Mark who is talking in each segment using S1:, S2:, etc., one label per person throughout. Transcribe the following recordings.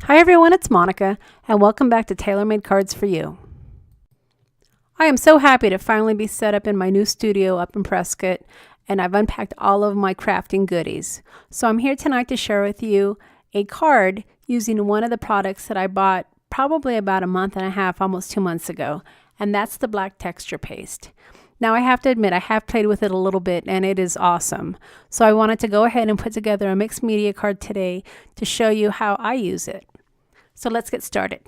S1: Hi everyone, it's Monica, and welcome back to TaylorMade Cards for You. I am so happy to finally be set up in my new studio up in Prescott, and I've unpacked all of my crafting goodies. So I'm here tonight to share with you a card using one of the products that I bought probably about a month and a half, almost 2 months ago, and that's the black texture paste. Now I have to admit, I have played with it a little bit and it is awesome. So I wanted to go ahead and put together a mixed media card today to show you how I use it. So let's get started.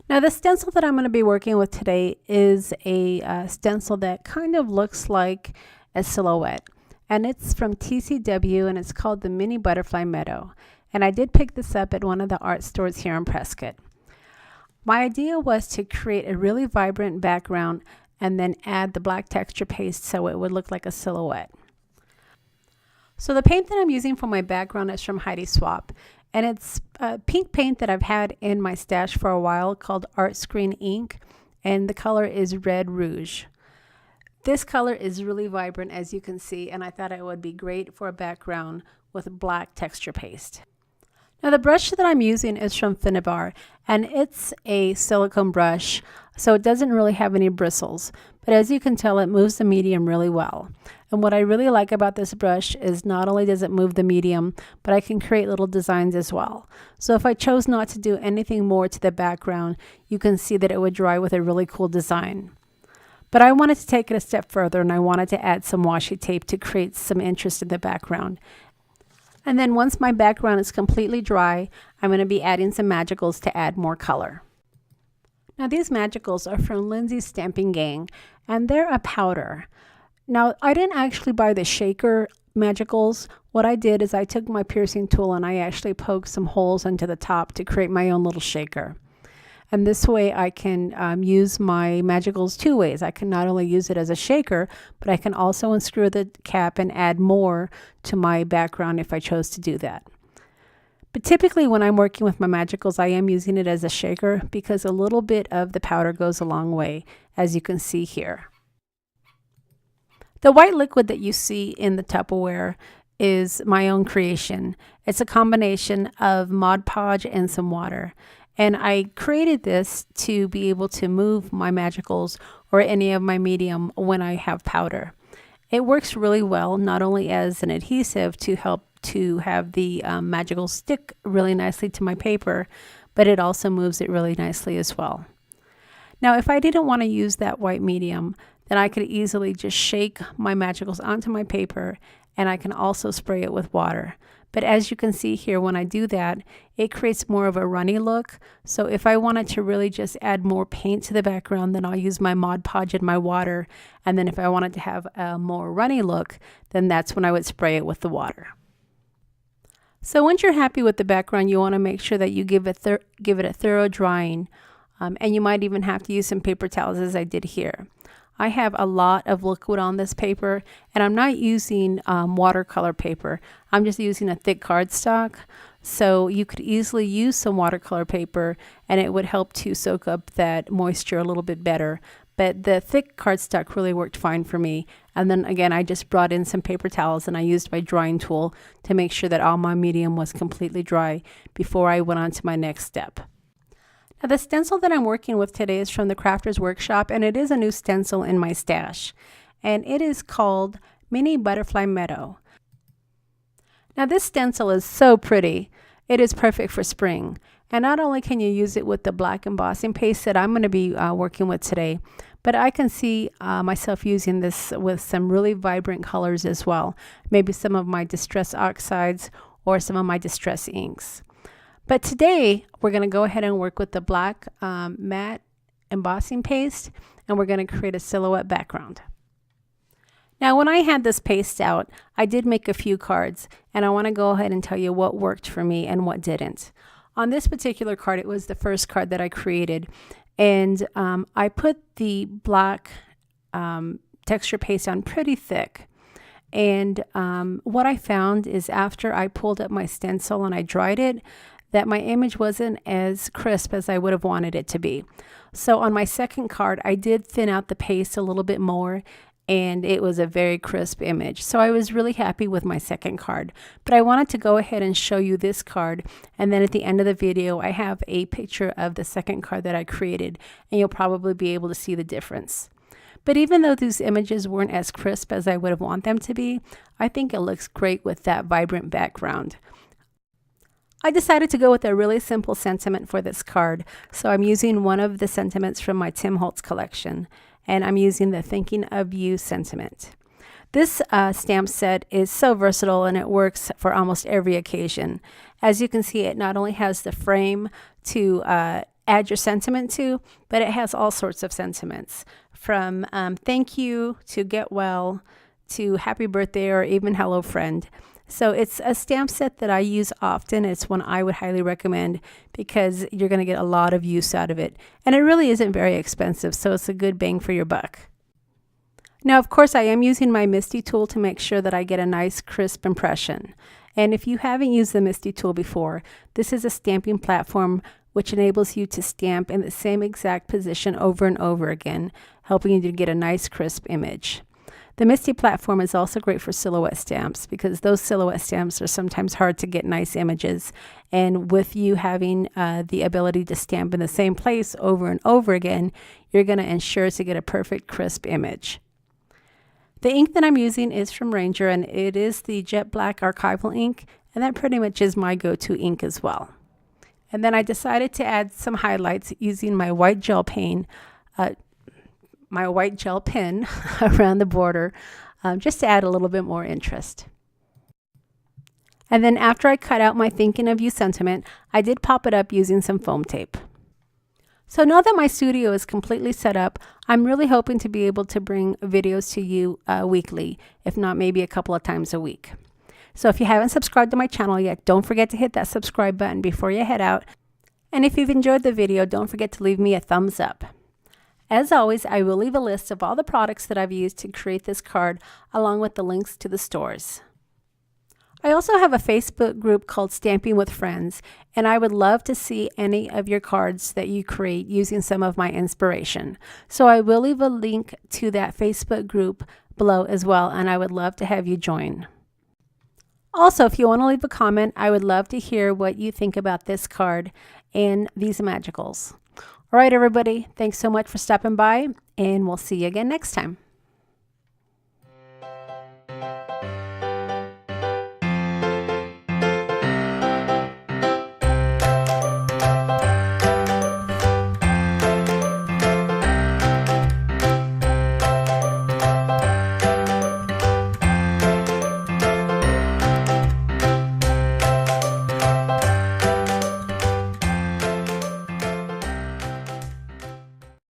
S1: Now the stencil that I'm going to be working with today is a stencil that kind of looks like a silhouette. And it's from TCW and it's called the Mini Butterfly Meadow. And I did pick this up at one of the art stores here in Prescott. My idea was to create a really vibrant background and then add the black texture paste so it would look like a silhouette. So the paint that I'm using for my background is from Heidi Swapp, and it's pink paint that I've had in my stash for a while called Art Screen Ink, and the color is Red Rouge. This color is really vibrant, as you can see, and I thought it would be great for a background with black texture paste. Now the brush that I'm using is from Finnabair, and it's a silicone brush, so it doesn't really have any bristles, but as you can tell, it moves the medium really well. And what I really like about this brush is not only does it move the medium, but I can create little designs as well. So if I chose not to do anything more to the background, you can see that it would dry with a really cool design. But I wanted to take it a step further, and I wanted to add some washi tape to create some interest in the background. And then once my background is completely dry, I'm going to be adding some magicals to add more color. Now these magicals are from Lindy's Stamping Gang, and they're a powder. Now I didn't actually buy the shaker magicals. What I did is I took my piercing tool and I actually poked some holes into the top to create my own little shaker. And this way I can use my magicals two ways. I can not only use it as a shaker, but I can also unscrew the cap and add more to my background if I chose to do that. But typically when I'm working with my magicals, I am using it as a shaker because a little bit of the powder goes a long way, as you can see here. The white liquid that you see in the Tupperware is my own creation. It's a combination of Mod Podge and some water. And I created this to be able to move my magicals or any of my medium when I have powder. It works really well, not only as an adhesive to help to have the magicals stick really nicely to my paper, but it also moves it really nicely as well. Now, if I didn't want to use that white medium, then I could easily just shake my magicals onto my paper, and I can also spray it with water. But as you can see here, when I do that, it creates more of a runny look. So if I wanted to really just add more paint to the background, then I'll use my Mod Podge and my water. And then if I wanted to have a more runny look, then that's when I would spray it with the water. So once you're happy with the background, you want to make sure that you give it a thorough drying. And you might even have to use some paper towels, as I did here. I have a lot of liquid on this paper, and I'm not using watercolor paper. I'm just using a thick cardstock. So you could easily use some watercolor paper and it would help to soak up that moisture a little bit better. But the thick cardstock really worked fine for me. And then again, I just brought in some paper towels and I used my drying tool to make sure that all my medium was completely dry before I went on to my next step. Now the stencil that I'm working with today is from the Crafters Workshop, and it is a new stencil in my stash. And it is called Mini Butterfly Meadow. Now this stencil is so pretty. It is perfect for spring. And not only can you use it with the black embossing paste that I'm going to be working with today, but I can see myself using this with some really vibrant colors as well. Maybe some of my Distress Oxides or some of my Distress Inks. But today we're going to go ahead and work with the black matte embossing paste, and we're going to create a silhouette background. Now when I had this paste out, I did make a few cards, and I want to go ahead and tell you what worked for me and what didn't. On this particular card, it was the first card that I created, and I put the black texture paste on pretty thick. And what I found is after I pulled up my stencil and I dried it, that my image wasn't as crisp as I would have wanted it to be. So on my second card, I did thin out the paste a little bit more, and it was a very crisp image. So I was really happy with my second card. But I wanted to go ahead and show you this card, and then at the end of the video I have a picture of the second card that I created, and you'll probably be able to see the difference. But even though these images weren't as crisp as I would have wanted them to be, I think it looks great with that vibrant background. I decided to go with a really simple sentiment for this card, so I'm using one of the sentiments from my Tim Holtz collection, and I'm using the Thinking of You sentiment. This stamp set is so versatile and it works for almost every occasion. As you can see, it not only has the frame to add your sentiment to, but it has all sorts of sentiments, from thank you to get well to happy birthday or even hello friend. So it's a stamp set that I use often. It's one I would highly recommend because you're going to get a lot of use out of it. And it really isn't very expensive, so it's a good bang for your buck. Now, of course, I am using my Misti tool to make sure that I get a nice crisp impression. And if you haven't used the Misti tool before, this is a stamping platform which enables you to stamp in the same exact position over and over again, helping you to get a nice crisp image. The Misti platform is also great for silhouette stamps because those silhouette stamps are sometimes hard to get nice images. And with you having the ability to stamp in the same place over and over again, you're going to ensure to get a perfect crisp image. The ink that I'm using is from Ranger, and it is the Jet Black Archival ink, and that pretty much is my go-to ink as well. And then I decided to add some highlights using my white gel pen around the border, just to add a little bit more interest. And then after I cut out my Thinking of You sentiment, I did pop it up using some foam tape. So now that my studio is completely set up, I'm really hoping to be able to bring videos to you weekly, if not maybe a couple of times a week. So if you haven't subscribed to my channel yet, don't forget to hit that subscribe button before you head out. And if you've enjoyed the video, don't forget to leave me a thumbs up. As always, I will leave a list of all the products that I've used to create this card, along with the links to the stores. I also have a Facebook group called Stamping with Friends, and I would love to see any of your cards that you create using some of my inspiration. So I will leave a link to that Facebook group below as well, and I would love to have you join. Also, if you want to leave a comment, I would love to hear what you think about this card and these magicals. All right, everybody, thanks so much for stopping by, and we'll see you again next time.